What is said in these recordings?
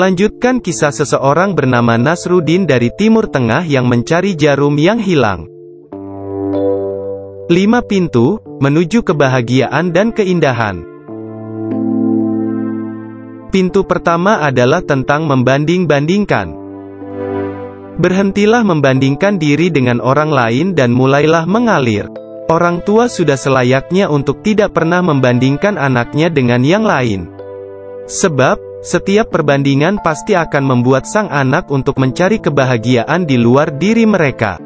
Melanjutkan kisah seseorang bernama Nasruddin dari Timur Tengah yang mencari jarum yang hilang. 5 pintu menuju kebahagiaan dan keindahan. Pintu pertama adalah tentang membanding-bandingkan. Berhentilah membandingkan diri dengan orang lain dan mulailah mengalir. Orang tua sudah selayaknya untuk tidak pernah membandingkan anaknya dengan yang lain. Sebab, setiap perbandingan pasti akan membuat sang anak untuk mencari kebahagiaan di luar diri mereka.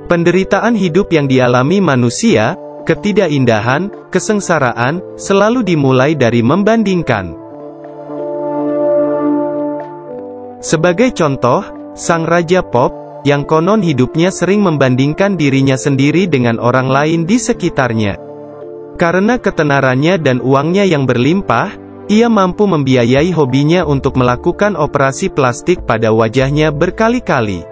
Penderitaan hidup yang dialami manusia, ketidakindahan, kesengsaraan, selalu dimulai dari membandingkan. Sebagai contoh, sang Raja Pop, yang konon hidupnya sering membandingkan dirinya sendiri dengan orang lain di sekitarnya. Karena ketenarannya dan uangnya yang berlimpah, ia mampu membiayai hobinya untuk melakukan operasi plastik pada wajahnya berkali-kali.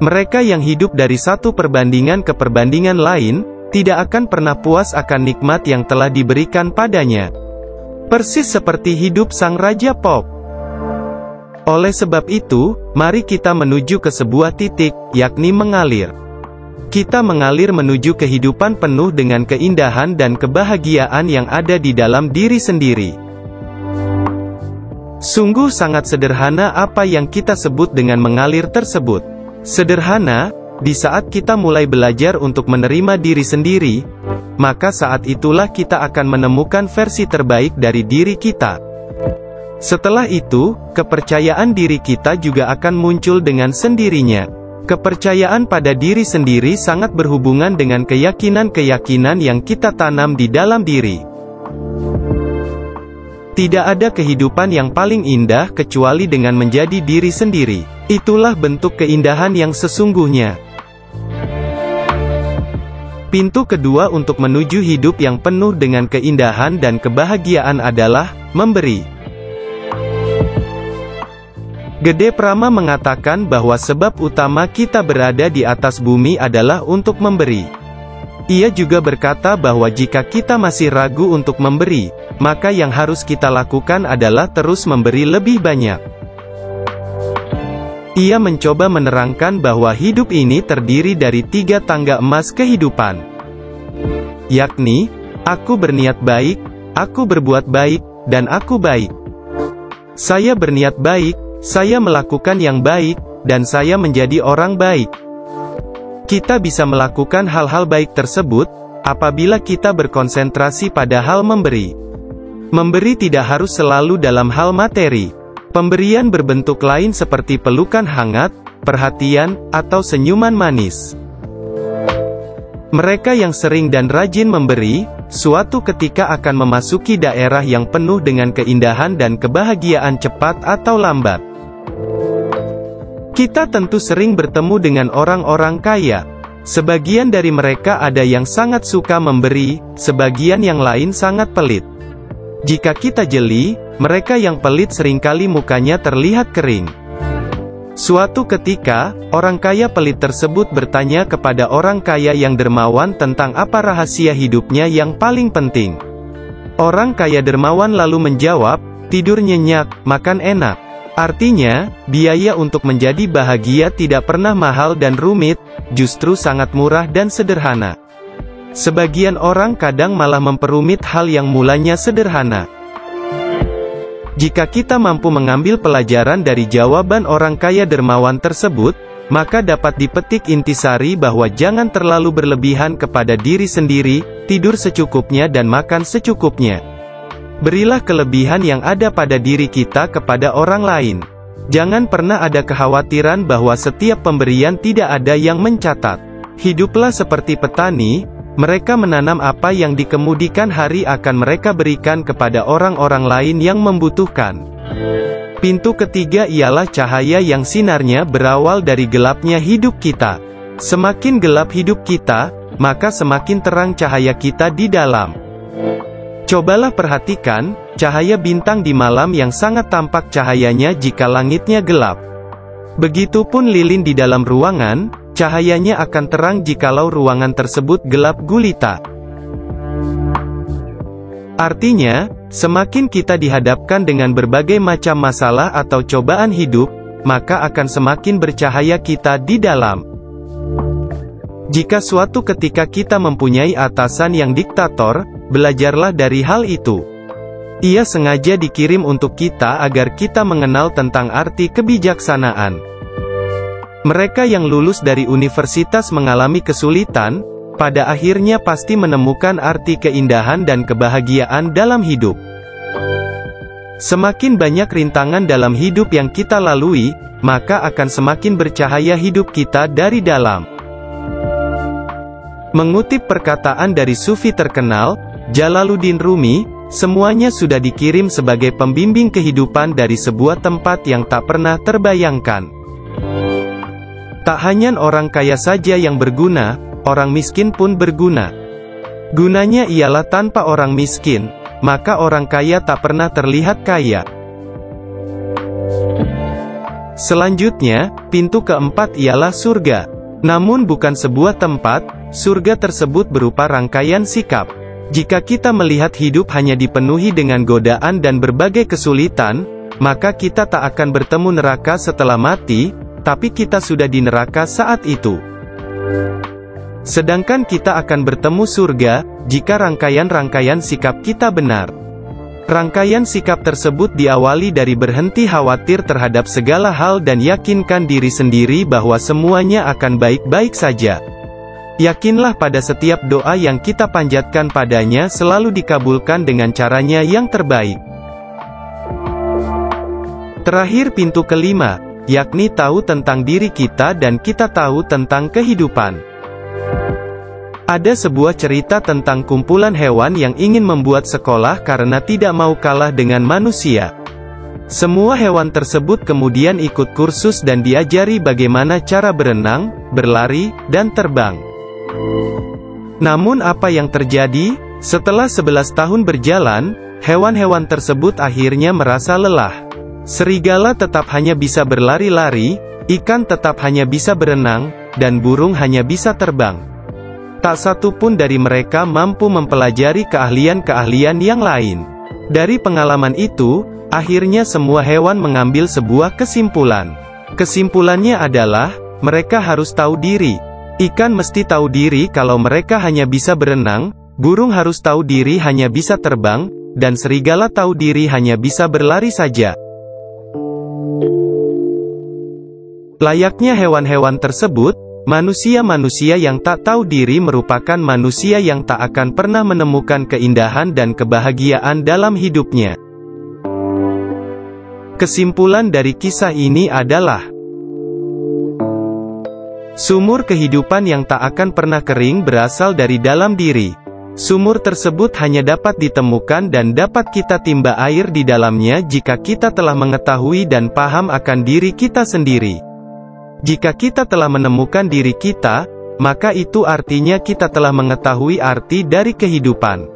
Mereka yang hidup dari satu perbandingan ke perbandingan lain, tidak akan pernah puas akan nikmat yang telah diberikan padanya. Persis seperti hidup sang Raja Pop. Oleh sebab itu, mari kita menuju ke sebuah titik, yakni mengalir. Kita mengalir menuju kehidupan penuh dengan keindahan dan kebahagiaan yang ada di dalam diri sendiri. Sungguh sangat sederhana apa yang kita sebut dengan mengalir tersebut. Sederhana, di saat kita mulai belajar untuk menerima diri sendiri, maka saat itulah kita akan menemukan versi terbaik dari diri kita. Setelah itu, kepercayaan diri kita juga akan muncul dengan sendirinya. Kepercayaan pada diri sendiri sangat berhubungan dengan keyakinan-keyakinan yang kita tanam di dalam diri. Tidak ada kehidupan yang paling indah kecuali dengan menjadi diri sendiri. Itulah bentuk keindahan yang sesungguhnya. Pintu kedua untuk menuju hidup yang penuh dengan keindahan dan kebahagiaan adalah memberi. Gede Prama mengatakan bahwa sebab utama kita berada di atas bumi adalah untuk memberi. Ia juga berkata bahwa jika kita masih ragu untuk memberi, maka yang harus kita lakukan adalah terus memberi lebih banyak. Ia mencoba menerangkan bahwa hidup ini terdiri dari 3 tangga emas kehidupan. Yakni, aku berniat baik, aku berbuat baik, dan aku baik. Saya berniat baik, saya melakukan yang baik, dan saya menjadi orang baik. Kita bisa melakukan hal-hal baik tersebut, apabila kita berkonsentrasi pada hal memberi. Memberi tidak harus selalu dalam hal materi. Pemberian berbentuk lain seperti pelukan hangat, perhatian, atau senyuman manis. Mereka yang sering dan rajin memberi, suatu ketika akan memasuki daerah yang penuh dengan keindahan dan kebahagiaan cepat atau lambat. Kita tentu sering bertemu dengan orang-orang kaya. Sebagian dari mereka ada yang sangat suka memberi, sebagian yang lain sangat pelit. Jika kita jeli, mereka yang pelit seringkali mukanya terlihat kering. Suatu ketika, orang kaya pelit tersebut bertanya kepada orang kaya yang dermawan tentang apa rahasia hidupnya yang paling penting. Orang kaya dermawan lalu menjawab, tidur nyenyak, makan enak. Artinya, biaya untuk menjadi bahagia tidak pernah mahal dan rumit, justru sangat murah dan sederhana. Sebagian orang kadang malah memperumit hal yang mulanya sederhana. Jika kita mampu mengambil pelajaran dari jawaban orang kaya dermawan tersebut, maka dapat dipetik intisari bahwa jangan terlalu berlebihan kepada diri sendiri, tidur secukupnya dan makan secukupnya. Berilah kelebihan yang ada pada diri kita kepada orang lain. Jangan pernah ada kekhawatiran bahwa setiap pemberian tidak ada yang mencatat. Hiduplah seperti petani, mereka menanam apa yang di kemudian hari akan mereka berikan kepada orang-orang lain yang membutuhkan. Pintu ketiga ialah cahaya yang sinarnya berawal dari gelapnya hidup kita. Semakin gelap hidup kita, maka semakin terang cahaya kita di dalam. Cobalah perhatikan, cahaya bintang di malam yang sangat tampak cahayanya jika langitnya gelap. Begitupun lilin di dalam ruangan, cahayanya akan terang jikalau ruangan tersebut gelap gulita. Artinya, Semakin kita dihadapkan dengan berbagai macam masalah atau cobaan hidup, maka akan semakin bercahaya kita di dalam. Jika suatu ketika kita mempunyai atasan yang diktator, belajarlah dari hal itu. Ia sengaja dikirim untuk kita agar kita mengenal tentang arti kebijaksanaan. Mereka yang lulus dari universitas mengalami kesulitan, pada akhirnya pasti menemukan arti keindahan dan kebahagiaan dalam hidup. Semakin banyak rintangan dalam hidup yang kita lalui, maka akan semakin bercahaya hidup kita dari dalam. Mengutip perkataan dari sufi terkenal, Jalaluddin Rumi, semuanya sudah dikirim sebagai pembimbing kehidupan dari sebuah tempat yang tak pernah terbayangkan. Tak hanya orang kaya saja yang berguna, orang miskin pun berguna. Gunanya ialah tanpa orang miskin, maka orang kaya tak pernah terlihat kaya. Selanjutnya, pintu keempat ialah surga. Namun bukan sebuah tempat, surga tersebut berupa rangkaian sikap. Jika kita melihat hidup hanya dipenuhi dengan godaan dan berbagai kesulitan, maka kita tak akan bertemu neraka setelah mati, tapi kita sudah di neraka saat itu. Sedangkan kita akan bertemu surga, jika rangkaian-rangkaian sikap kita benar. Rangkaian sikap tersebut diawali dari berhenti khawatir terhadap segala hal dan yakinkan diri sendiri bahwa semuanya akan baik-baik saja. Yakinlah pada setiap doa yang kita panjatkan padanya selalu dikabulkan dengan caranya yang terbaik. Terakhir pintu kelima, yakni tahu tentang diri kita dan kita tahu tentang kehidupan. Ada sebuah cerita tentang kumpulan hewan yang ingin membuat sekolah karena tidak mau kalah dengan manusia. Semua hewan tersebut kemudian ikut kursus dan diajari bagaimana cara berenang, berlari, dan terbang. Namun apa yang terjadi? Setelah 11 tahun berjalan, hewan-hewan tersebut akhirnya merasa lelah. Serigala tetap hanya bisa berlari-lari, ikan tetap hanya bisa berenang, dan burung hanya bisa terbang. Tak satu pun dari mereka mampu mempelajari keahlian-keahlian yang lain. Dari pengalaman itu, akhirnya semua hewan mengambil sebuah kesimpulan. Kesimpulannya adalah, mereka harus tahu diri. Ikan mesti tahu diri kalau mereka hanya bisa berenang, burung harus tahu diri hanya bisa terbang, dan serigala tahu diri hanya bisa berlari saja. Layaknya hewan-hewan tersebut, manusia-manusia yang tak tahu diri merupakan manusia yang tak akan pernah menemukan keindahan dan kebahagiaan dalam hidupnya. Kesimpulan dari kisah ini adalah, sumur kehidupan yang tak akan pernah kering berasal dari dalam diri. Sumur tersebut hanya dapat ditemukan dan dapat kita timba air di dalamnya jika kita telah mengetahui dan paham akan diri kita sendiri. Jika kita telah menemukan diri kita, maka itu artinya kita telah mengetahui arti dari kehidupan.